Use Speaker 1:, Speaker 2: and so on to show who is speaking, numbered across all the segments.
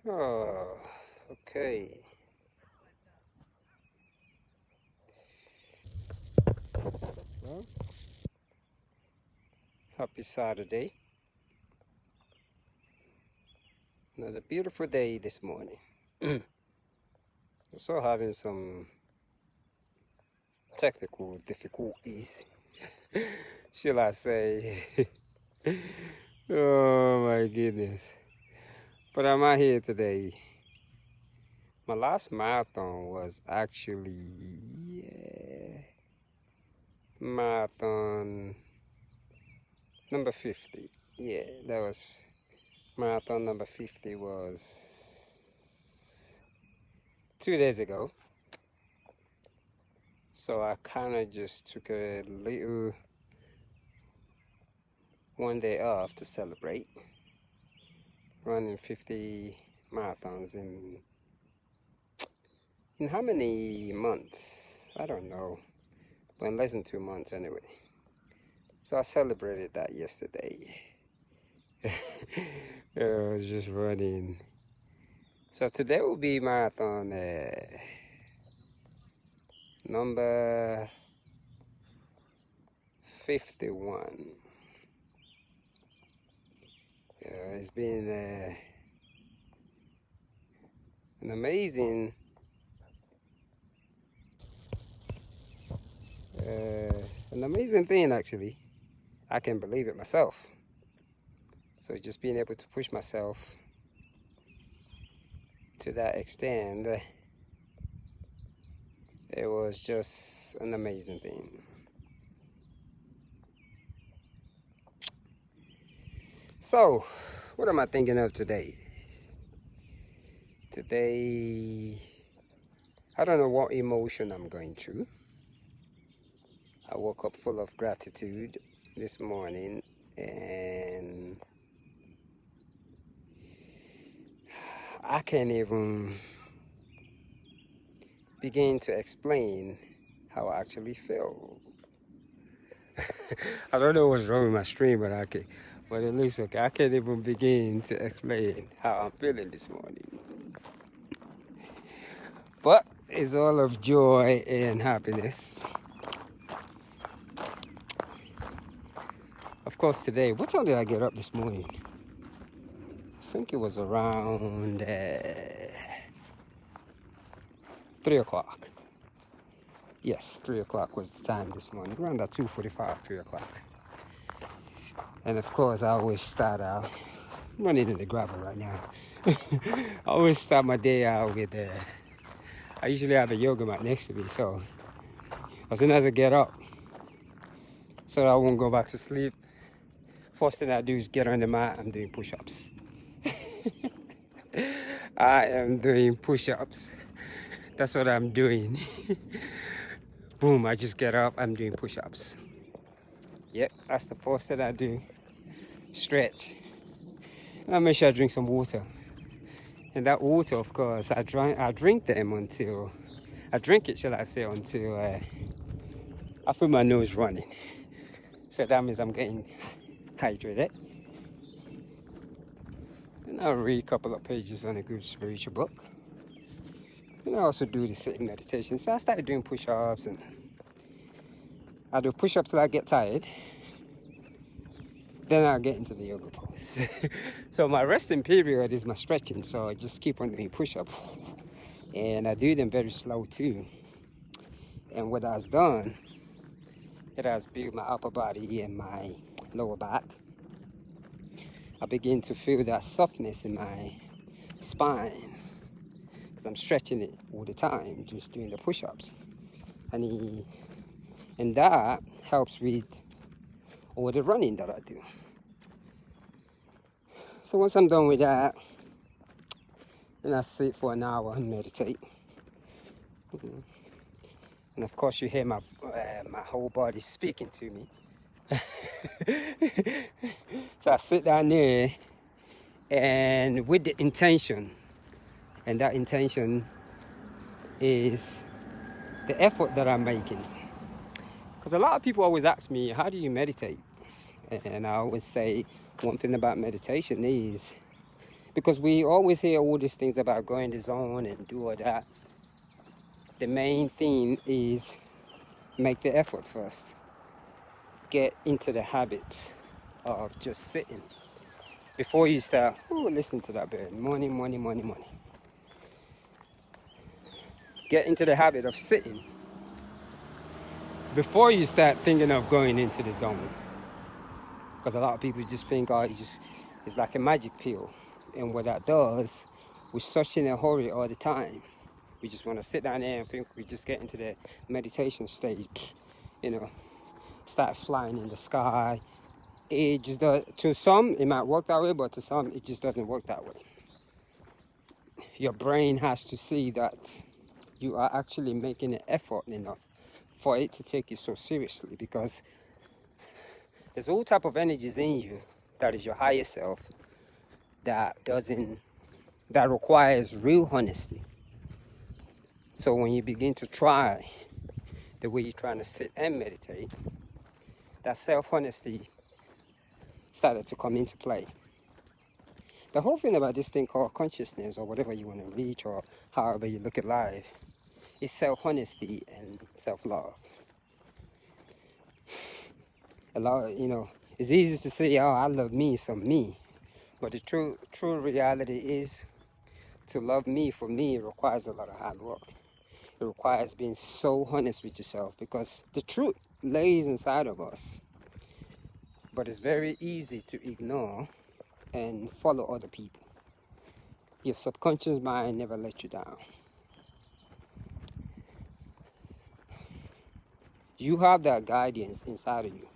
Speaker 1: Oh, okay. Well, happy Saturday. Another beautiful day this morning. Also having some technical difficulties, shall I say. Oh my goodness. But I'm out here today. My last marathon was actually marathon number 50. Yeah, that was marathon number 50 was 2 days ago. So I kind of just took a little one day off to celebrate running 50 marathons in how many months? I don't know, but in less than 2 months anyway. So I celebrated that yesterday. I was just running. So today will be marathon number 51. It's been an amazing thing, actually. I can believe it myself. So just being able to push myself to that extent, it was just an amazing thing. So, what am I thinking of today? Today, I don't know what emotion I'm going through. I woke up full of gratitude this morning, and I can't even begin to explain how I actually feel. I don't know what's wrong with my stream, but it looks okay. I can't even begin to explain how I'm feeling this morning. But it's all of joy and happiness. Of course, today, what time did I get up this morning? I think it was around 3 o'clock. Yes, 3 o'clock was the time this morning, around that 2:45, 3 o'clock. And of course, I always start out, I'm running in the gravel right now. I always start my day out with, I usually have a yoga mat next to me, so as soon as I get up, so I won't go back to sleep, first thing I do is get on the mat. I'm doing push-ups. I am doing push-ups. That's what I'm doing. Boom, I just get up, I'm doing push-ups. Yep, that's the first thing I do. Stretch. And I make sure I drink some water. And that water, of course, I drink them until, I drink it, shall I say, until I feel my nose running. So that means I'm getting hydrated. And I'll read a couple of pages on a good spiritual book. And I also do the sitting meditation. So I started doing push-ups, and I do push-ups till I get tired. Then I'll get into the yoga pose. So my resting period is my stretching. So I just keep on doing push-ups. And I do them very slow too. And what that's done, it has built my upper body and my lower back. I begin to feel that softness in my spine, because I'm stretching it all the time, just doing the push-ups. And that helps with all the running that I do. So once I'm done with that, then I sit for an hour and meditate. And of course you hear my whole body speaking to me. So I sit down there, and with the intention, and that intention is the effort that I'm making. Because a lot of people always ask me, how do you meditate? And I always say, one thing about meditation is Because we always hear all these things about going to zone and do all that. The main thing is make the effort first. Get into the habit of just sitting. Before you start, listen to that bird, morning, morning, morning, morning. Get into the habit of sitting before you start thinking of going into the zone. Because a lot of people just think, it's like a magic pill. And what that does, we're such in a hurry all the time. We just want to sit down there and think we just get into the meditation stage, start flying in the sky. It just does. To some, it might work that way, but to some, it just doesn't work that way. Your brain has to see that you are actually making an effort enough for it to take you so seriously, because there's all type of energies in you that is your higher self that requires real honesty. So when you begin to try the way you're trying to sit and meditate, that self-honesty started to come into play. The whole thing about this thing called consciousness, or whatever you want to reach, or however you look at life, is self-honesty and self-love. A lot, it's easy to say, I love me, some me. But the true reality is, to love me, for me, it requires a lot of hard work. It requires being so honest with yourself, because the truth lays inside of us. But it's very easy to ignore and follow other people. Your subconscious mind never let you down. You have that guidance inside of you.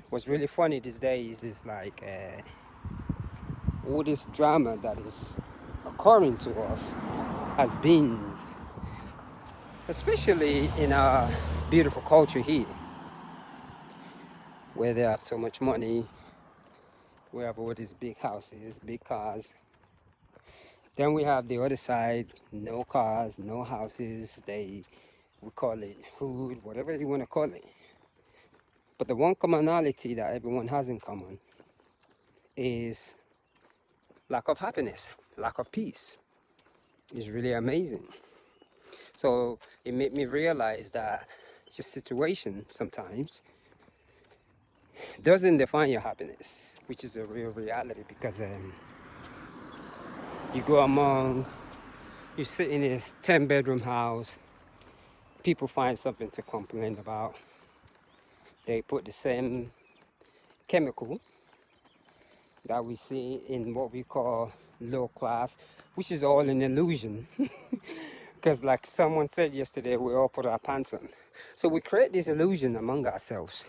Speaker 1: What's really funny these days is like all this drama that is occurring to us as beings, especially in our beautiful culture here, where they have so much money, we have all these big houses, big cars. Then we have the other side, no cars, no houses. We call it hood, whatever you want to call it. But the one commonality that everyone has in common is lack of happiness, lack of peace. It's really amazing. So it made me realize that your situation sometimes doesn't define your happiness, which is a real reality, because you sit in a 10-bedroom house, people find something to complain about. They put the same chemical that we see in what we call low class, which is all an illusion. Because like someone said yesterday, we all put our pants on. So we create this illusion among ourselves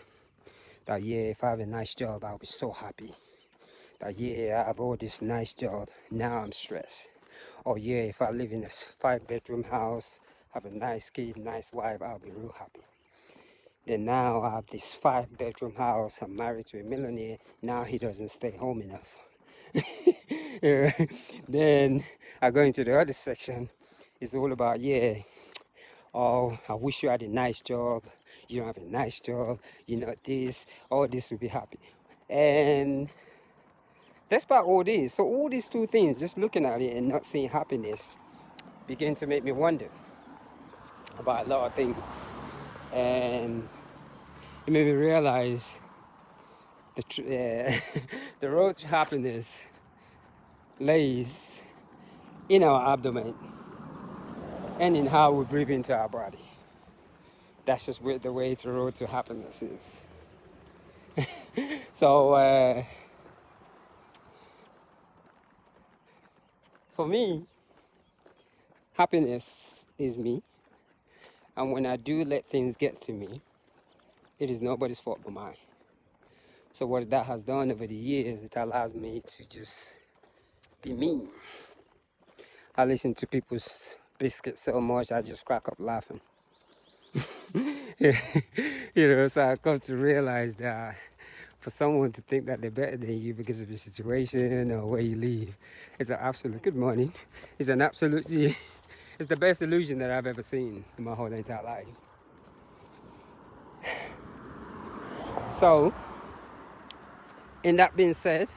Speaker 1: that, if I have a nice job, I'll be so happy. That, I have all this nice job, now I'm stressed. Or if I live in a 5-bedroom house, have a nice kid, nice wife, I'll be real happy. Then now I have this 5-bedroom house, I'm married to a millionaire, now he doesn't stay home enough. Then I go into the other section, it's all about, I wish you had a nice job, you don't have a nice job, all this will be happy. And despite all this, so all these two things, just looking at it and not seeing happiness, begin to make me wonder about a lot of things. And it made me realize the road to happiness lays in our abdomen and in how we breathe into our body. That's just where the way to road to happiness is. So for me, happiness is me. And when I do let things get to me, it is nobody's fault but mine. So what that has done over the years, it allows me to just be me. I listen to people's biscuits so much, I just crack up laughing. So I come to realize that for someone to think that they're better than you because of your situation or where you live, it's an absolute good morning. It's the best illusion that I've ever seen in my whole entire life. So, in that being said,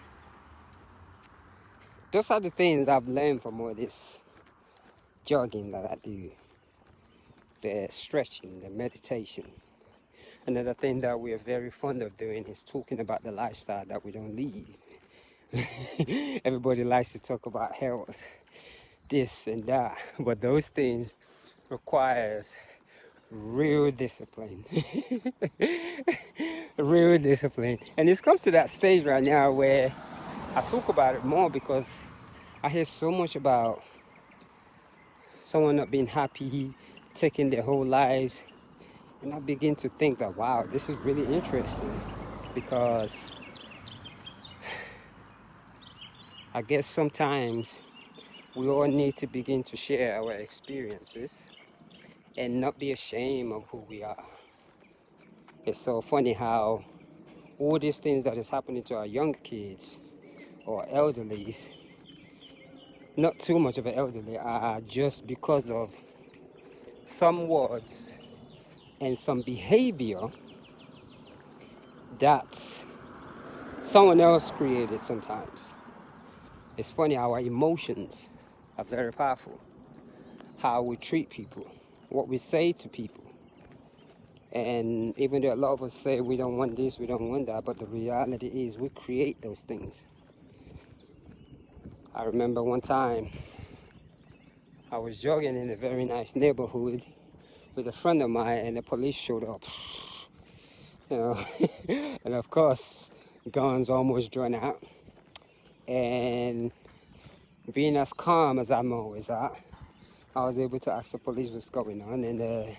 Speaker 1: those are the things I've learned from all this jogging that I do. The stretching, the meditation. Another thing that we're very fond of doing is talking about the lifestyle that we don't lead. Everybody likes to talk about health, this and that, but those things requires real discipline. Real discipline. And it's come to that stage right now where I talk about it more because I hear so much about someone not being happy, taking their whole lives, and I begin to think that, wow, this is really interesting, because I guess sometimes we all need to begin to share our experiences and not be ashamed of who we are. It's so funny how all these things that is happening to our young kids or elderlies, not too much of an elderly, are just because of some words and some behavior that someone else created sometimes. It's funny how our emotions are very powerful. How we treat people, what we say to people. And even though a lot of us say we don't want this, we don't want that, but the reality is we create those things. I remember one time I was jogging in a very nice neighborhood with a friend of mine, and the police showed up. You know, and of course, guns almost drawn out. And being as calm as I'm always at, I was able to ask the police what's going on, and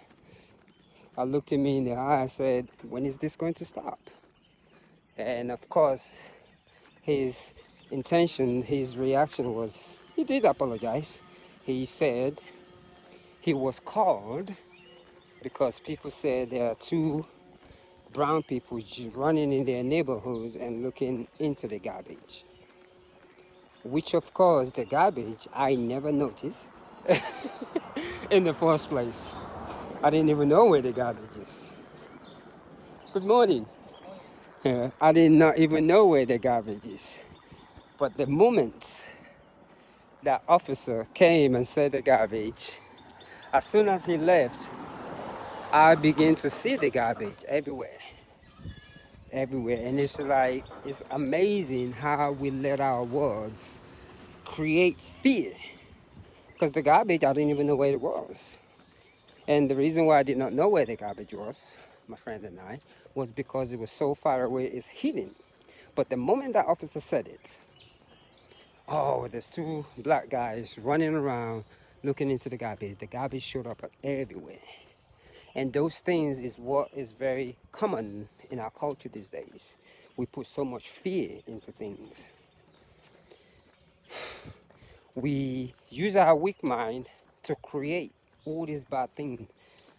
Speaker 1: I looked at me in the eye and said, when is this going to stop? And of course, his intention, his reaction was, he did apologize. He said he was called because people said there are two brown people running in their neighborhoods and looking into the garbage. Which of course, the garbage I never noticed in the first place. I didn't even know where the garbage is. Good morning. I did not even know where the garbage is. But the moment that officer came and said the garbage, as soon as he left, I began to see the garbage everywhere. Everywhere. And it's like, it's amazing how we let our words create fear. Because the garbage, I didn't even know where it was. And the reason why I did not know where the garbage was, my friend and I, was because it was so far away, it's hidden. But the moment that officer said it, oh, there's two black guys running around looking into the garbage showed up everywhere. And those things is what is very common in our culture these days. We put so much fear into things. We use our weak mind to create all these bad things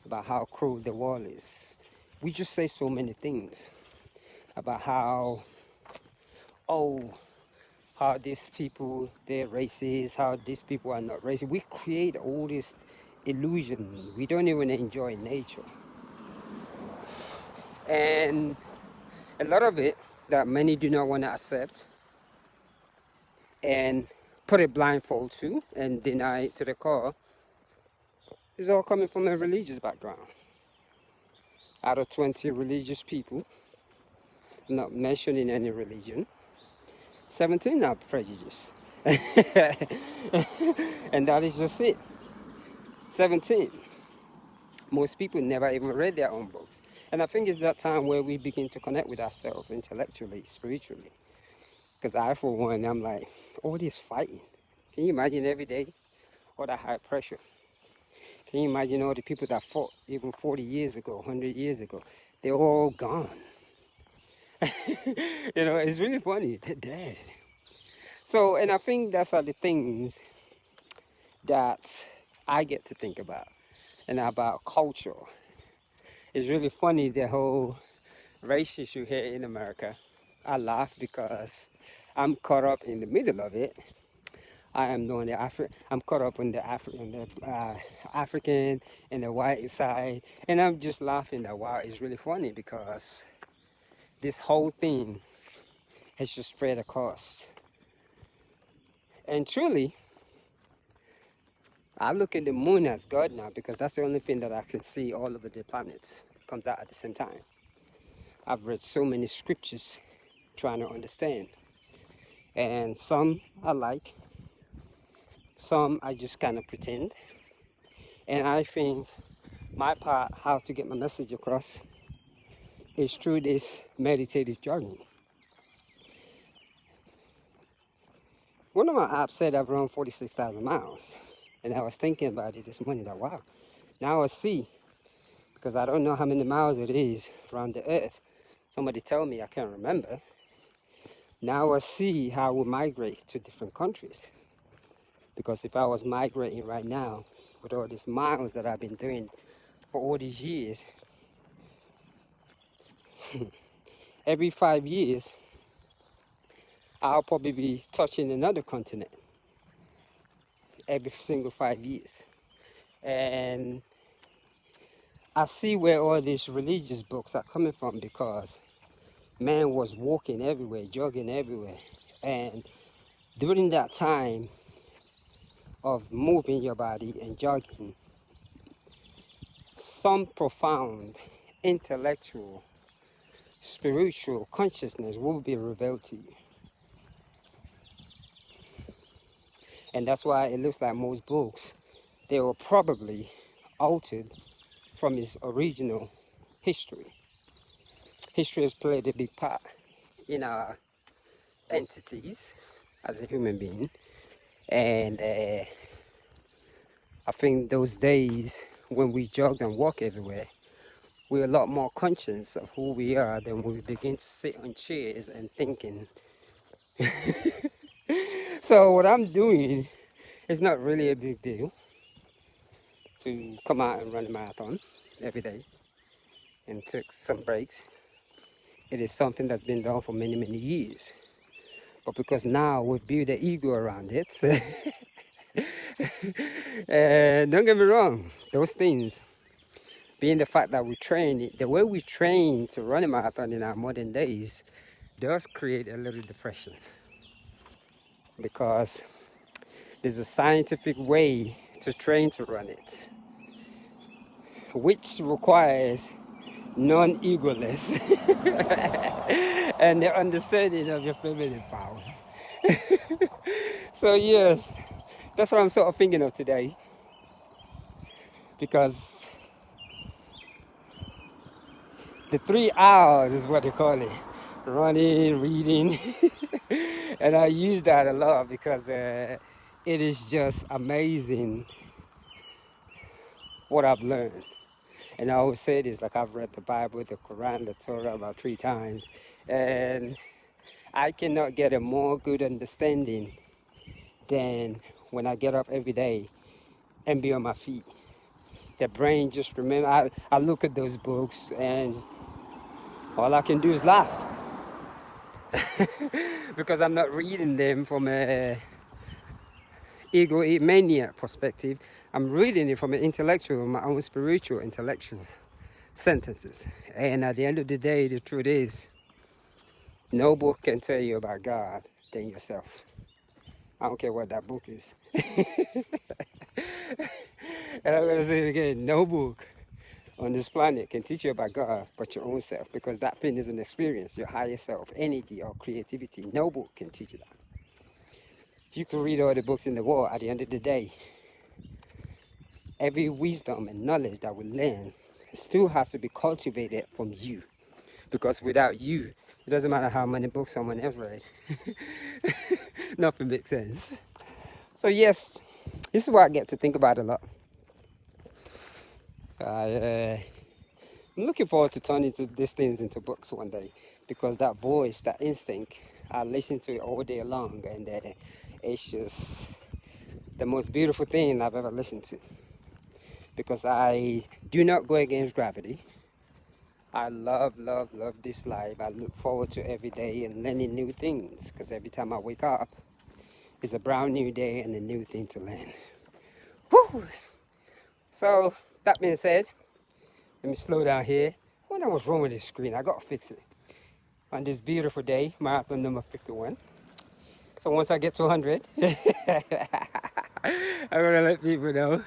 Speaker 1: about how cruel the world is. We just say so many things about how these people, they're racist, how these people are not racist. We create all this illusion. We don't even enjoy nature. And a lot of it that many do not want to accept and put a blindfold to and deny it to the core is all coming from a religious background. Out of 20 religious people, I'm not mentioning any religion, 17 are prejudiced. And that is just it. 17. Most people never even read their own books. And I think it's that time where we begin to connect with ourselves intellectually, spiritually. Because I, for one, I'm like, all this fighting. Can you imagine every day? All that high pressure. Can you imagine all the people that fought even 40 years ago, 100 years ago? They're all gone. You know, it's really funny. They're dead. So, and I think that's are the things that I get to think about. And about culture. It's really funny, the whole race issue here in America. I laugh because I'm caught up in the middle of it. I am doing I'm caught up in the African and the white side, and I'm just laughing that wow, it's really funny because this whole thing has just spread across And truly, I look at the moon as God now because that's the only thing that I can see all over the planets comes out at the same time. I've read so many scriptures trying to understand. And some I like, some I just kind of pretend. And I think my part, how to get my message across, is through this meditative journey. One of my apps said I've run 46,000 miles. And I was thinking about it this morning, that wow, now I see, because I don't know how many miles it is around the earth. Somebody tell me, I can't remember. Now I see how we migrate to different countries. Because if I was migrating right now, with all these miles that I've been doing for all these years, every 5 years, I'll probably be touching another continent. Every single 5 years. And I see where all these religious books are coming from, because man was walking everywhere, jogging everywhere. And during that time of moving your body and jogging, some profound intellectual, spiritual consciousness will be revealed to you. And that's why it looks like most books, they were probably altered from its original history. History has played a big part in our entities as a human being. And I think those days when we jogged and walk everywhere, we're a lot more conscious of who we are than when we begin to sit on chairs and thinking. So what I'm doing is not really a big deal to come out and run a marathon every day and take some breaks. It is something that's been done for many, many years. But because now we've built an ego around it, and don't get me wrong, those things, being the fact that we train, the way we train to run a marathon in our modern days, does create a little depression. Because there's a scientific way to train to run it, which requires non-egoless and the understanding of your feminine power. So yes, that's what I'm sort of thinking of today, because the 3 hours is what they call it, running, reading. And I use that a lot because it is just amazing what I've learned. And I always say this, like I've read the Bible, the Quran, the Torah about 3 times. And I cannot get a more good understanding than when I get up every day and be on my feet. The brain just remember, I look at those books and all I can do is laugh. Because I'm not reading them from a egomaniac perspective. I'm reading it from an intellectual, my own spiritual, intellectual sentences. And at the end of the day, the truth is, no book can tell you about God than yourself. I don't care what that book is. And I'm going to say it again, no book on this planet can teach you about God but your own self, because that thing is an experience, your higher self, energy or creativity. No book can teach you that. You can read all the books in the world. At the end of the day, every wisdom and knowledge that we learn still has to be cultivated from you, because without you, it doesn't matter how many books someone else read. Nothing makes sense. So yes, this is what I get to think about a lot. I'm looking forward to turning these things into books one day, because that voice, that instinct, I listen to it all day long, and it's just the most beautiful thing I've ever listened to, because I do not go against gravity. I love this life. I look forward to every day and learning new things, because every time I wake up, it's a brand new day and a new thing to learn. Woo! So, that being said, let me slow down here. I wonder what's wrong with this screen. I gotta fix it. On this beautiful day, marathon number 51. So once I get to 100, I'm gonna let people know.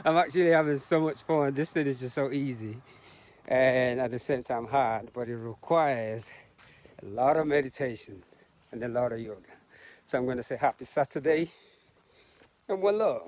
Speaker 1: I'm actually having so much fun. This thing is just so easy and at the same time hard, but it requires a lot of meditation and a lot of yoga. So I'm gonna say happy Saturday and one love.